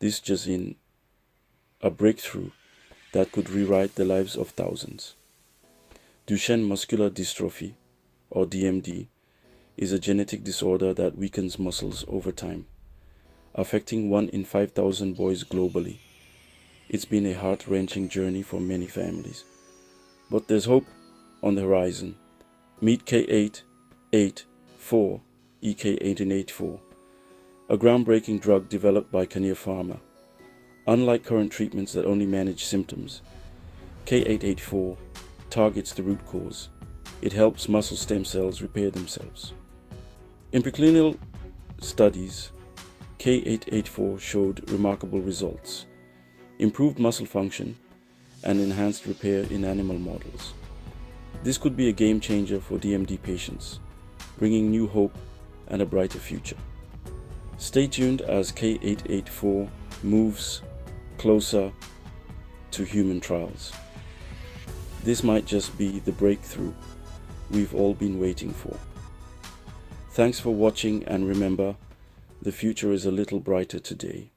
This just in a breakthrough that could rewrite the lives of thousands. Duchenne Muscular Dystrophy, or DMD, is a genetic disorder that weakens muscles over time, affecting 1 in 5,000 boys globally. It's been a heart-wrenching journey for many families. But there's hope on the horizon. Meet K884, K884, a groundbreaking drug developed by Kanyr Pharma. Unlike current treatments that only manage symptoms, K884 targets the root cause. It helps muscle stem cells repair themselves. In preclinical studies, K884 showed remarkable results, improved muscle function, and enhanced repair in animal models. This could be a game changer for DMD patients, bringing new hope and a brighter future. Stay tuned as K884 moves closer to human trials. This might just be the breakthrough we've all been waiting for. Thanks for watching, and remember, the future is a little brighter today.